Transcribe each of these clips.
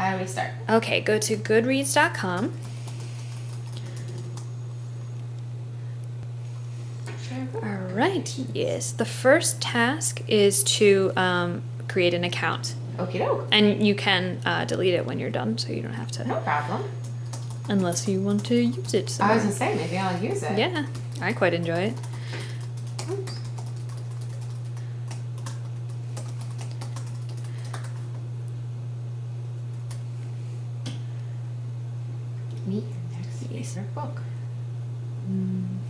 How do we start? Okay, go to goodreads.com. All right, yes. The first task is to create an account. Okie doke. And you can delete it when you're done, so you don't have to. No problem. Unless you want to use it somewhere. I was gonna say, maybe I'll use it. Yeah, I quite enjoy it. Oops. Meet your next favorite book.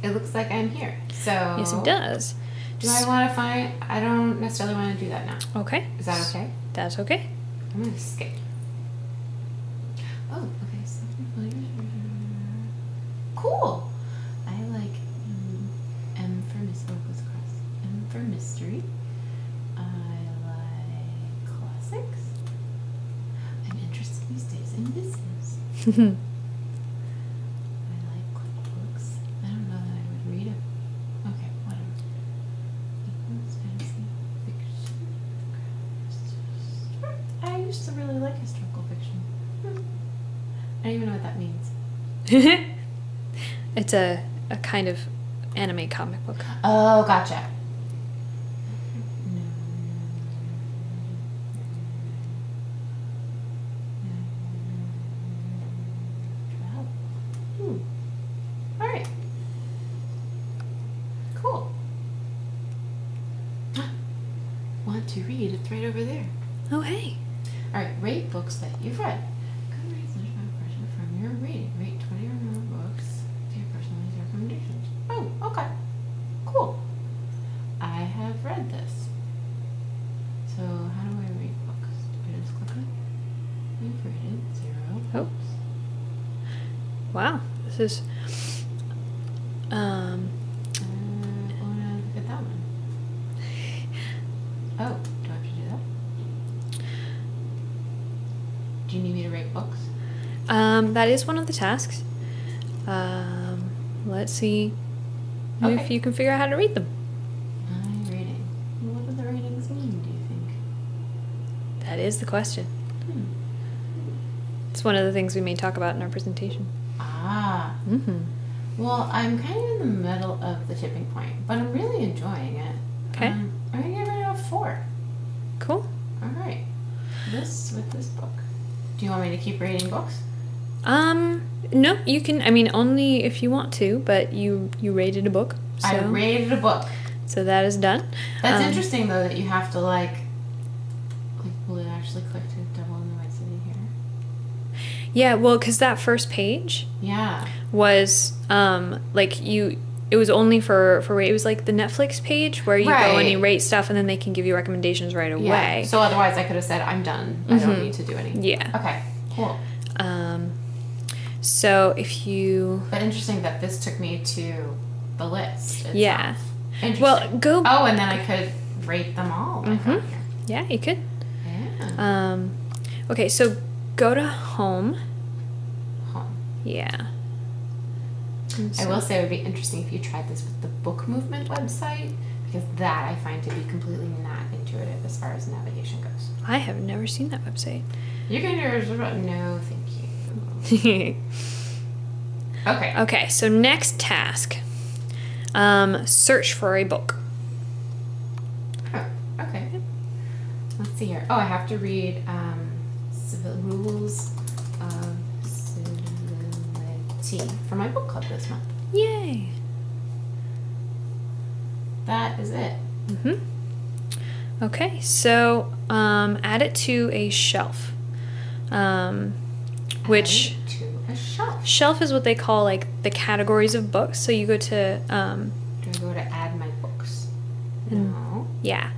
It looks like I'm here. So Yes, it does. Do I want to find? I don't necessarily want to do that now. Okay. Is that okay? That's okay. I'm gonna skip. Oh, okay. Cool. I like M for mystery. M for mystery. I like classics. I'm interested these days in business. I like cookbooks. I don't know that I would read it. Okay, whatever. Equals fantasy fiction. I used to really like historical fiction. I don't even know what that means. It's a kind of anime comic book. Oh, gotcha. All right. Cool. Want to read? It's right over there. Oh, hey. All right. Rate books that you've read. Goodreads question from your rating. Rate 20 or more books to your personalized recommendations. Oh, okay. Cool. I have read this. So how do I rate books? Do I just click on it? You've rated 0 Oh. books. Wow. This is I want to look at that one. Oh, do I have to do that? Do you need me to rate books? that is one of the tasks. Let's see if Okay. you can figure out how to read them. My rating. What do the ratings mean, do you think? That is the question. It's one of the things we may talk about in our presentation. Ah. Mm-hmm. Well, I'm kind of in the middle of the tipping point, but I'm really enjoying it. Okay. I'm going to give it a 4. Cool. All right. This book. Do you want me to keep rating books? No, you can, I mean, only if you want to, but you rated a book. So, I rated a book. So that is done. That's interesting, though, that you have to, will it actually click to double in the White City here? Yeah, well, because that first page Yeah. was, it was only for it was like the Netflix page where you go and Right. you rate stuff and then they can give you recommendations right away. Yeah. So otherwise I could have said, I'm done. I don't need to do any. Yeah. Okay, cool. So if you... But interesting that this took me to the list itself. Yeah. Interesting. Well, go... Oh, and then I could rate them all. Like on here. Yeah, you could. Yeah. Okay, so go to home. Home. Yeah. I will say it would be interesting if you tried this with the Book Movement website, because that I find to be completely not intuitive as far as navigation goes. I have never seen that website. You can do no, thank you. Okay. Okay, so next task. Search for a book. Oh, okay. Let's see here. Oh, I have to read Civil Rules of Civility for my book club this month. Yay. That is it. Okay, so add it to a shelf. Which Add it to a shelf. shelf is what they call like the categories of books. So you go to Do I go to add my books? No. yeah.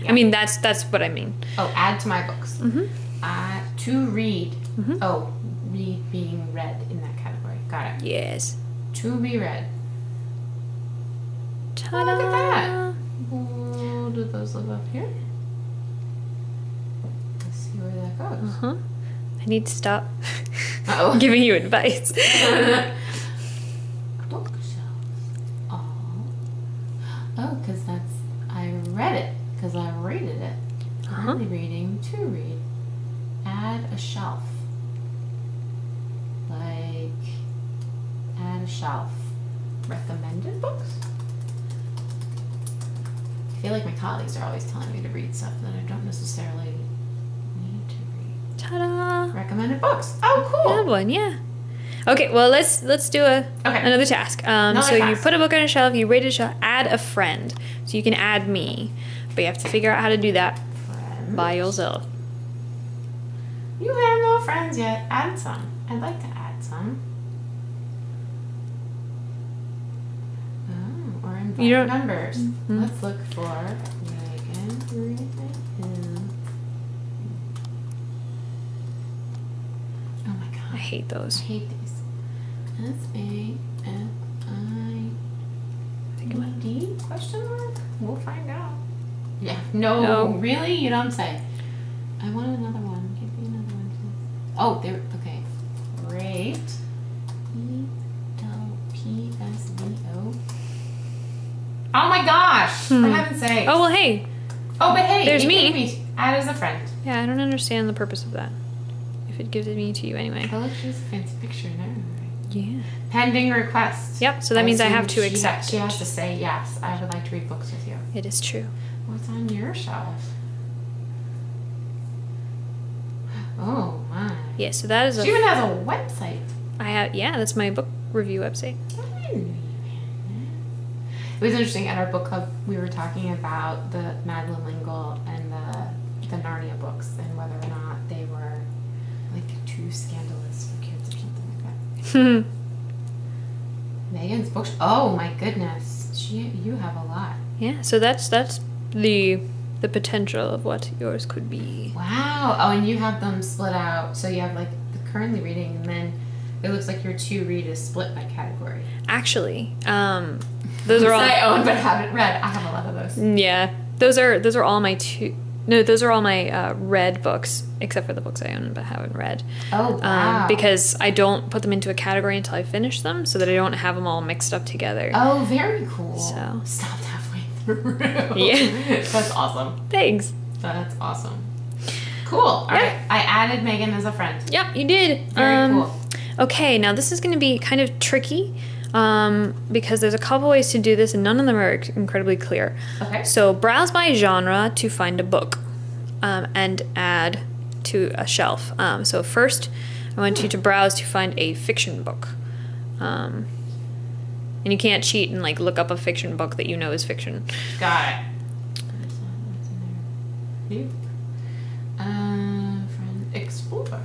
Yeah. I mean that's what I mean. Oh, add to my books. To read. Oh, read being read in that category. Got it. Yes. To be read. Ta-da! Oh, look at that. Oh, do those live up here? Let's see where that goes. I need to stop Uh-oh. giving you advice. Bookshelves. Oh, because I read it, because I rated it. Currently reading, to read. Add a shelf. like add a shelf. Recommended books? I feel like my colleagues are always telling me to read stuff that I don't necessarily need to read. Ta-da! Recommended books. Oh, cool. Good one, yeah. Okay, well let's do another task. So you put a book on a shelf, you rate a shelf, add a friend. So you can add me, but you have to figure out how to do that by yourself. You have no friends yet. Add some. I'd like to add some. Oh, or invite members. Mm-hmm. Let's look for Megan. Oh my god. I hate those. I hate these. S-A-F-I-D? Question mark? We'll find out. Yeah. No. Really? You don't say. I want another one. Give me another one, please. Oh, there. Okay. Rate. E-L-P-S-V-O. Oh my gosh! For heaven's sake. Oh, well, hey. Oh, but hey. There's me. Add as a friend. Yeah, I don't understand the purpose of that. If it gives it me to you anyway. Oh, look, she's a fancy picture now. Yeah. Pending request. Yep, so that means I have to accept She has to say, yes, I would like to read books with you. It is true. What's on your shelf? Oh, my. Yeah, so that is She even has a website. Yeah, that's my book review website. It was interesting, at our book club, we were talking about the Madeleine L'Engle and the Narnia books and whether or not they were like too scandalous for kids or something like that. Megan's books. Oh my goodness, you have a lot. Yeah, so that's the potential of what yours could be. Wow. Oh, and you have them split out. So you have like the currently reading, and then it looks like your to read is split by category. Actually, those are all I own but haven't read. I have a lot of those. Yeah, those are all my those are all my read books, except for the books I own but haven't read. Oh, wow. Because I don't put them into a category until I finish them, so that I don't have them all mixed up together. Oh, very cool. So stopped halfway through. Yeah. That's awesome. Thanks. That's awesome. Cool. All right. I added Megan as a friend. Yep, you did. Very cool. Okay, now this is going to be kind of tricky. Because there's a couple ways to do this and none of them are incredibly clear. Okay. So browse by genre to find a book and add to a shelf. So first I want you to browse to find a fiction book. And you can't cheat and like look up a fiction book that you know is fiction. Got it. You? Friend Explorer.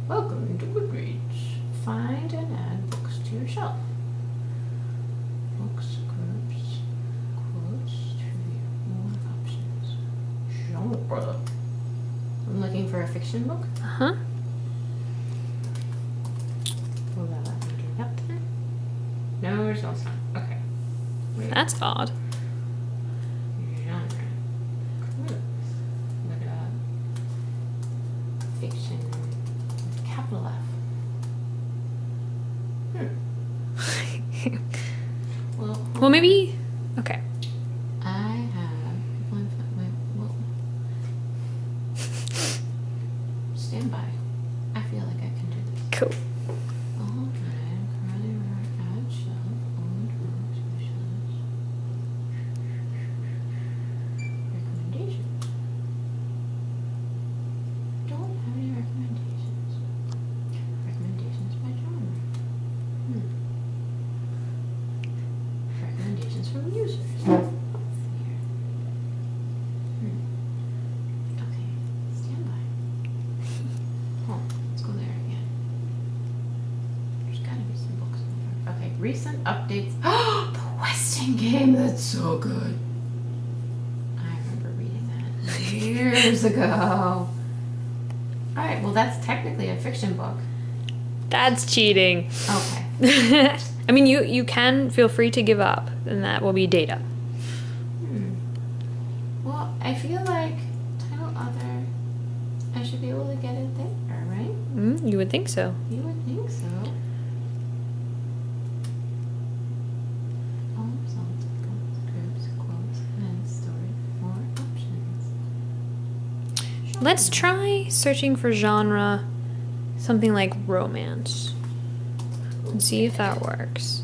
Welcome to Goodreads. Find and add books to your shelf. Books, groups, quotes, trivia, more options. Genre. I'm looking for a fiction book. Uh-huh. Will that let me get up there? No results. Okay. Wait. That's odd. Genre. Groups. Look it up. Fiction. Capital F. Well, maybe. Okay. I have. Stand by. I feel like I can do this. Cool. Add shelf. Recommendations. Don't have any recommendations. Recommendations by genre. Recommendations from users. Let's see here. Okay, stand by. Oh, let's go there again. There's gotta be some books in there. Okay, recent updates. Oh, the Weston game. That's so good. I remember reading that years ago. All right, well, that's technically a fiction book. That's cheating. Okay. I mean, you can feel free to give up, and that will be data. Well, I feel like title other, I should be able to get it there, right? You would think so. You would think so. Let's try searching for genre, something like romance, and see if that works.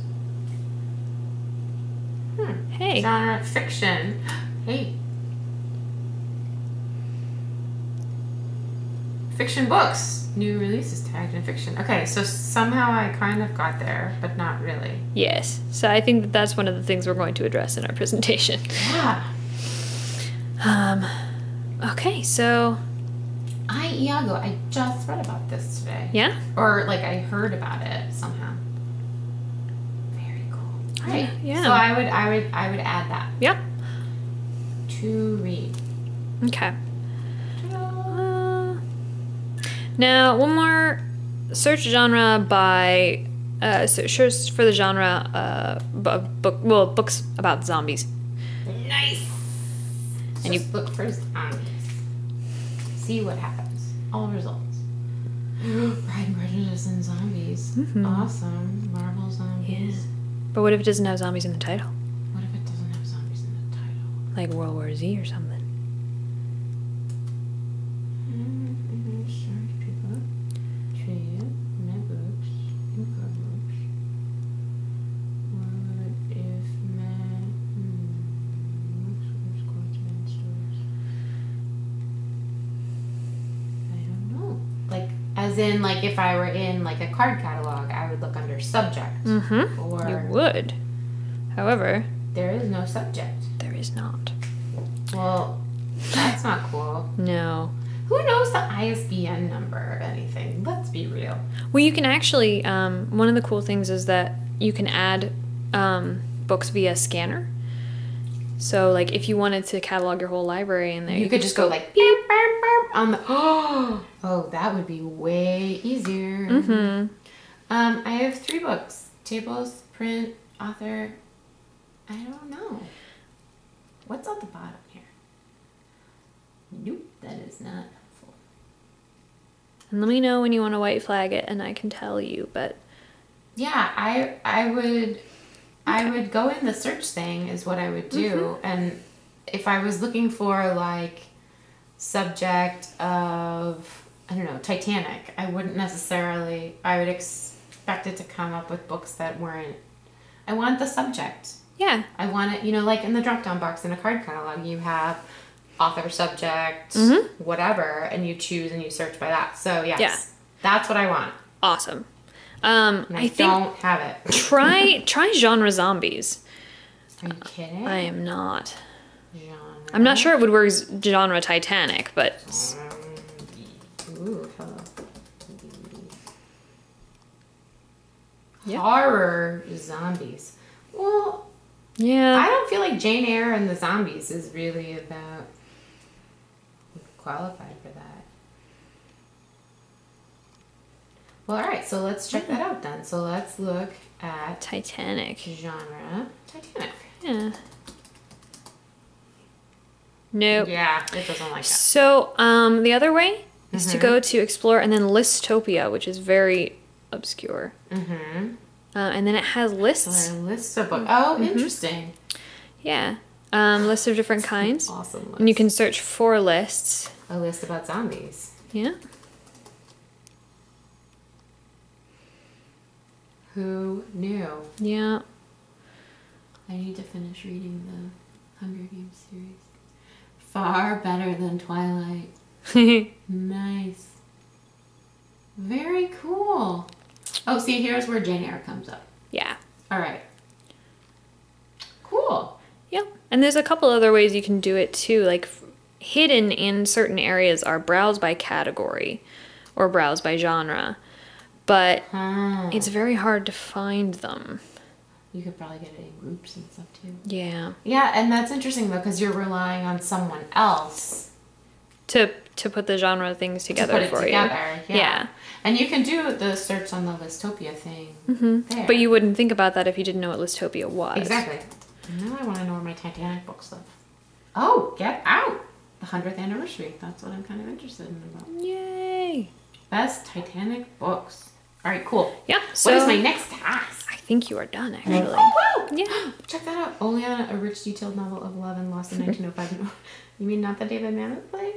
Hey. Genre fiction. Hey. Fiction books. New releases tagged in fiction. Okay, so somehow I kind of got there, but not really. Yes. So I think that that's one of the things we're going to address in our presentation. Yeah. Okay, so... Iago. I just read about this today. Yeah? Or, like, I heard about it somehow. Very cool. Right. Yeah. So I would add that. Yep. To read. Okay. Now, one more search genre by search for the genre books about zombies. Nice. And Just look for zombies. See what happens. All results. Pride and Prejudice and zombies. Mm-hmm. Awesome. Marvel zombies. Yeah. But what if it doesn't have zombies in the title? What if it doesn't have zombies in the title? Like World War Z or something. As in, like, if I were in, like, a card catalog, I would look under subject. Mm-hmm. Or You would. However... there is no subject. There is not. Well, that's not cool. No. Who knows the ISBN number of anything? Let's be real. Well, you can actually... one of the cool things is that you can add books via scanner. So, like, if you wanted to catalog your whole library in there... You could just go, like, beep, beep, beep, on the... Oh, that would be way easier. Mm-hmm. I have 3 books. Tables, print, author. I don't know. What's at the bottom here? Nope, that is not helpful. And let me know when you want to white flag it, and I can tell you, but... Yeah, I would go in the search thing is what I would do. Mm-hmm. And if I was looking for, like, subject of, I don't know, Titanic, I wouldn't necessarily, I would expect it to come up with books that weren't, I want the subject. Yeah. I want it, you know, like in the drop-down box in a card catalog, you have author, subject, whatever, and you choose and you search by that. So, yes, that's what I want. Awesome. I don't have it. try genre zombies. Are you kidding? I am not. Genre. I'm not sure it would work genre Titanic, but... Ooh, hello. Yeah. Horror zombies. Well, yeah. I don't feel like Jane Eyre and the zombies is really about qualified for that. Well, all right, so let's check that out then. So let's look at Titanic. Genre Titanic. Yeah. Nope. Yeah, it doesn't like that. So, the other way is to go to Explore and then Listopia, which is very obscure. Mm-hmm. And then it has lists. So lists of books. Oh, interesting. Yeah. Lists of different kinds. Awesome list. And you can search for lists. A list about zombies. Yeah. Who knew? Yeah. I need to finish reading the Hunger Games series. Far better than Twilight. Nice. Very cool. Oh, see, here's where Jane Eyre comes up. Yeah. All right. Cool. Yep. And there's a couple other ways you can do it too. Like hidden in certain areas are browse by category or browse by genre. But it's very hard to find them. You could probably get it in groups and stuff too. Yeah. Yeah, and that's interesting though, because you're relying on someone else to put the genre things together to put for it together. you. Yeah. And you can do the search on the Listopia thing there. But you wouldn't think about that if you didn't know what Listopia was. Exactly. Now I want to know where my Titanic books live. Oh, get out! The 100th anniversary. That's what I'm kind of interested in about. Yay! Best Titanic books. All right, cool. Yep. So what is my next task? I think you are done, actually. Woo-hoo! Yeah. Check that out. Only on a rich, detailed novel of love and loss in 1905. You mean not the David Mamet play?